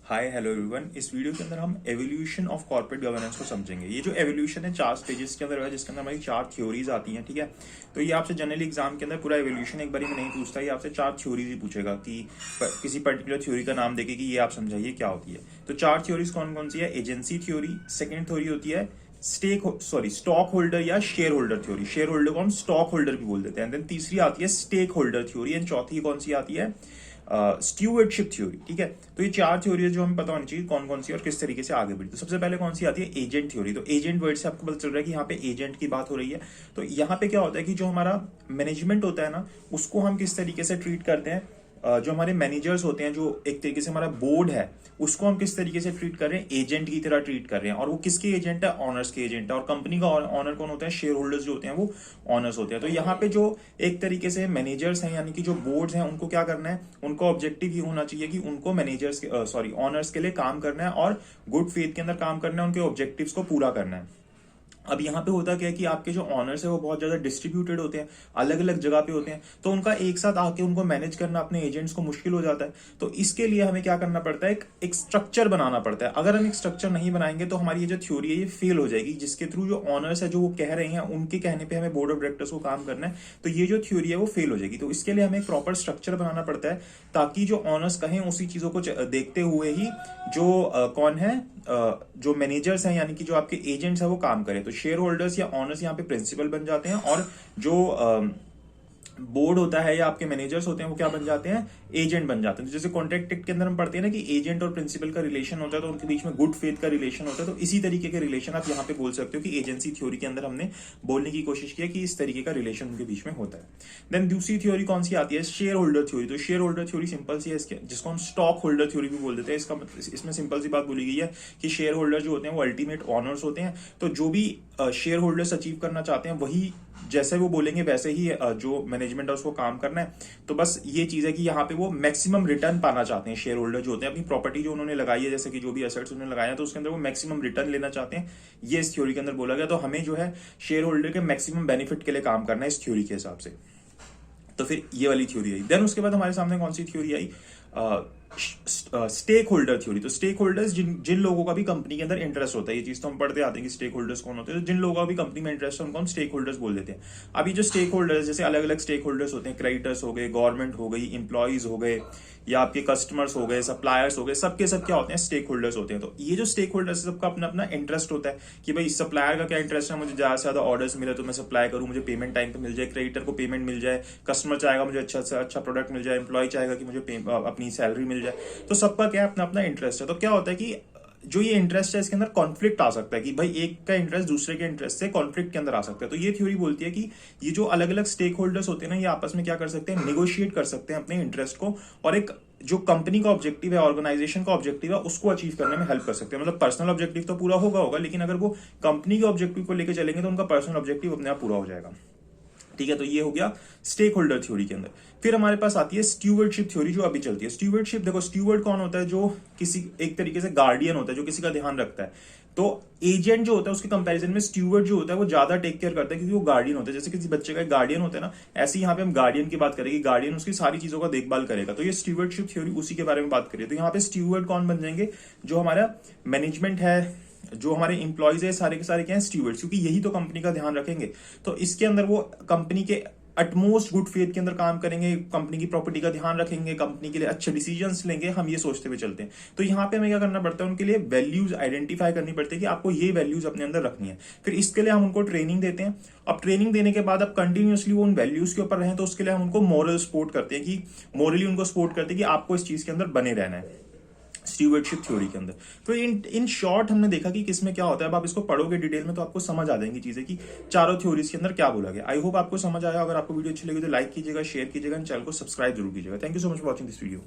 Hi hello everyone. इस video के अंदर हम एवोल्यूशन ऑफ कॉर्पोरेट गवर्नेंस को समझेंगे। ये जो एवोल्यूशन है 4 स्टेजेस के अंदर है, जिसके अंदर हमारी 4 थ्योरीज आती हैं। ठीक है, तो ये आपसे जनरली एग्जाम के अंदर पूरा एवोल्यूशन एक बारी में नहीं पूछता, ये आपसे 4 थ्योरीज ही पूछेगा कि किसी पर्टिकुलर थ्योरी का नाम देके कि ये आप समझाइए क्या होती है। तो 4 थ्योरीज कौन कौन सी है? एजेंसी थ्योरी, सेकेंड थ्योरी होती है स्टॉक होल्डर या share holder theory. Share holder को हम स्टॉक होल्डर भी बोल देते हैं। देन तीसरी आती है स्टेक होल्डर थ्योरी एंड चौथी कौन सी आती है? Stewardship theory. ठीक है, तो ये 4 थ्योरी है जो हमें पता होनी चाहिए कौन कौन सी और किस तरीके से आगे बढ़ी। तो सबसे पहले कौन सी आती है? Agent theory. तो एजेंट वर्ड से आपको पता चल रहा है कि यहाँ पे एजेंट की बात हो रही है। तो यहाँ पे क्या होता है कि जो हमारा मैनेजमेंट होता है ना, उसको हम किस तरीके से ट्रीट करते हैं। जो हमारे मैनेजर्स होते हैं, जो एक तरीके से हमारा बोर्ड है, उसको हम किस तरीके से ट्रीट कर रहे हैं? एजेंट की तरह ट्रीट कर रहे हैं। और वो किसके एजेंट है? ऑनर्स के एजेंट है। और कंपनी का ऑनर कौन होता है? शेयर होल्डर्स जो होते हैं वो ऑनर्स होते हैं। तो यहाँ पे जो एक तरीके से मैनेजर्स हैं, यानी कि जो बोर्ड्स हैं, उनको क्या करना है? उनको ऑब्जेक्टिव ये होना चाहिए कि उनको मैनेजर्स ऑनर्स के लिए काम करना है और गुड फेथ के अंदर काम करना है, उनके ऑब्जेक्टिव्स को पूरा करना है। अब यहाँ पे होता क्या है कि आपके जो ऑनर्स है वो बहुत ज्यादा डिस्ट्रीब्यूटेड होते हैं, अलग अलग जगह पे होते हैं, तो उनका एक साथ आके उनको मैनेज करना अपने एजेंट्स को मुश्किल हो जाता है। तो इसके लिए हमें क्या करना पड़ता है? एक स्ट्रक्चर बनाना पड़ता है। अगर हम एक स्ट्रक्चर नहीं बनाएंगे तो हमारी ये जो थ्योरी है ये फेल हो जाएगी, जिसके थ्रू जो ऑनर्स है जो वो कह रहे हैं उनके कहने पर हमें बोर्ड ऑफ डायरेक्टर्स को काम करना है, तो ये जो थ्योरी है वो फेल हो जाएगी। तो इसके लिए हमें एक प्रॉपर स्ट्रक्चर बनाना पड़ता है, ताकि जो ऑनर्स कहें उसी चीजों को देखते हुए ही जो कौन है, जो मैनेजर्स हैं यानी कि जो आपके एजेंट्स हैं वो काम करें। तो शेयर होल्डर्स या ऑनर्स यहाँ पे प्रिंसिपल बन जाते हैं, और जो बोर्ड होता है या आपके मैनेजर्स होते हैं वो क्या बन जाते हैं? एजेंट बन जाते हैं। जैसे कॉन्ट्रैक्ट एक्ट के अंदर हम पढ़ते हैं ना कि एजेंट और प्रिंसिपल का रिलेशन होता है, तो उनके बीच में गुड फेथ का रिलेशन होता है। तो इसी तरीके के रिलेशन आप यहाँ पे बोल सकते हो कि एजेंसी थ्योरी के अंदर हमने बोलने की कोशिश की कि इस तरीके का रिलेशन उनके बीच में होता है। देन दूसरी थ्योरी कौन सी आती है? Share holder theory. तो शेयर होल्डर थ्योरी सिंपल सी है, जिसको हम स्टॉक होल्डर थ्योरी भी बोल देते हैं। इसमें सिंपल सी बात बोली गई है कि शेयर होल्डर जो होते हैं वो अल्टीमेट ऑनर्स होते हैं। तो जो भी शेयर होल्डर्स अचीव करना चाहते हैं वही जैसे वो बोलेंगे वैसे ही जो मैनेजमेंट है उसको काम करना है। तो बस ये चीज है कि यहाँ पे वो मैक्सिमम रिटर्न पाना चाहते हैं। शेयर होल्डर जो होते हैं अपनी प्रॉपर्टी जो उन्होंने लगाई है, जैसे कि जो भी एसेट्स उन्होंने लगाया तो उसके अंदर वो मैक्सिमम रिटर्न लेना चाहते हैं। ये इस थ्योरी के अंदर बोला गया। तो हमें जो है शेयर होल्डर के मैक्सिमम बेनिफिट के लिए काम करना है इस थ्योरी के हिसाब से। तो फिर ये वाली थ्योरी आई। देन उसके बाद हमारे सामने कौन सी थ्योरी आई? Stakeholder theory. तो स्टेक होल्डर्स जिन लोगों का भी कंपनी के अंदर इंटरेस्ट होता है, ये चीज तो हम पढ़ते आते हैं कि स्टेक होल्डर्स कौन होते हैं। तो जिन लोगों का भी कंपनी में इंटरेस्ट है उनको हम स्टेक होल्डर्स बोल देते हैं। अभी जो स्टेक होल्डर्स, जैसे अलग अलग स्टेक होल्डर्स होते हैं, क्रेडिटर्स हो गए, गवर्नमेंट हो गई, इंप्लॉइज हो गए, या आपके कस्टमर्स हो गए, सप्लायर्स हो गए, सबके सब क्या होते हैं? स्टेक होल्डर्स होते हैं। तो ये जो स्टेक होल्डर्स है सबका अपना अपना इंटरेस्ट होता है कि भाई सप्लायर का क्या इंटरेस्ट है, मुझे ज्यादा से ज्यादा ऑर्डर्स मिले तो मैं सप्लाई करूं, मुझे पेमेंट टाइम पे मिल जाए, क्रेडिटर को पेमेंट मिल जाए, कस्टमर चाहेगा मुझे अच्छा से अच्छा प्रोडक्ट मिल जाए, एम्प्लॉय चाहेगा कि मुझे अपनी सैलरी मिल जाए। तो सबका क्या अपना अपना इंटरेस्ट है। तो क्या होता है कि जो ये इंटरेस्ट है इसके अंदर कॉन्फ्लिक्ट आ सकता है कि भाई एक का इंटरेस्ट दूसरे के इंटरेस्ट से कॉन्फ्लिक्ट के अंदर आ सकता है। तो ये थ्योरी बोलती है कि ये जो अलग अलग स्टेक होल्डर्स होते हैं ना, ये आपस में क्या कर सकते हैं? निगोशिएट कर सकते हैं अपने इंटरेस्ट को, और एक जो कंपनी का ऑब्जेक्टिव है, ऑर्गेनाइजेशन का ऑब्जेक्टिव है, उसको अचीव करने में हेल्प कर सकते हैं। मतलब पर्सनल ऑब्जेक्टिव तो पूरा होगा, लेकिन अगर वो कंपनी के ऑब्जेक्टिव को लेकर चलेंगे तो उनका पर्सनल ऑब्जेक्टिव अपने आप पूरा हो जाएगा। ठीक है, तो ये हो गया स्टेक होल्डर थ्योरी के अंदर। फिर हमारे पास आती है स्टीवर्डशिप थ्योरी जो अभी चलती है। स्टीवर्डशिप, देखो स्टीवर्ड कौन होता है? जो किसी एक तरीके से गार्डियन होता है, जो किसी का ध्यान रखता है। तो एजेंट जो होता है उसके कंपैरिजन में स्टीवर्ड जो होता है वो ज्यादा टेक केयर करता है, क्योंकि वो गार्डियन होता है। जैसे किसी बच्चे का एक गार्डियन होता है ना, ऐसे ही यहाँ पे हम गार्डियन की बात करेंगे। गार्डियन उसकी सारी चीजों का देखभाल करेगा। तो ये स्टीवर्डशिप थ्योरी उसी के बारे में बात करिए। तो यहाँ पे स्टीवर्ड कौन बन जाएंगे? जो हमारा मैनेजमेंट है, जो हमारे इंप्लॉइज है, सारे के सारे क्या है? स्टीवर्ड्स, क्योंकि यही तो कंपनी का ध्यान रखेंगे। तो इसके अंदर वो कंपनी के अटमोस्ट गुड फेथ के अंदर काम करेंगे, कंपनी की प्रॉपर्टी का ध्यान रखेंगे, कंपनी के लिए अच्छे डिसीजंस लेंगे, हम ये सोचते हुए चलते हैं। तो यहाँ पे हमें क्या करना पड़ता है? उनके लिए वैल्यूज आइडेंटिफाई करनी पड़ती है कि आपको ये वैल्यूज अपने अंदर रखनी है। फिर इसके लिए हम उनको ट्रेनिंग देते हैं। अब ट्रेनिंग देने के बाद अब कंटिन्यूअसली वो उन वैल्यूज के ऊपर रहें, तो उसके लिए हम उनको मोरल सपोर्ट करते हैं, कि मोरली उनको सपोर्ट करते हैं कि आपको इस चीज के अंदर बने रहना है स्टीवर्डशिप थ्योरी के अंदर। तो इन शॉर्ट हमने देखा कि किसमें क्या होता है। अब आप इसको पढ़ोगे डिटेल में तो आपको समझ आ जाएंगी चीजें कि चारों थ्योरीज के अंदर क्या बोला गया। आई होप आपको समझ आया। अगर आपको वीडियो अच्छी लगी तो लाइक कीजिएगा, शेयर कीजिएगा, चैनल को सब्सक्राइब जरूर कीजिएगा। Thank you so much for watching this video.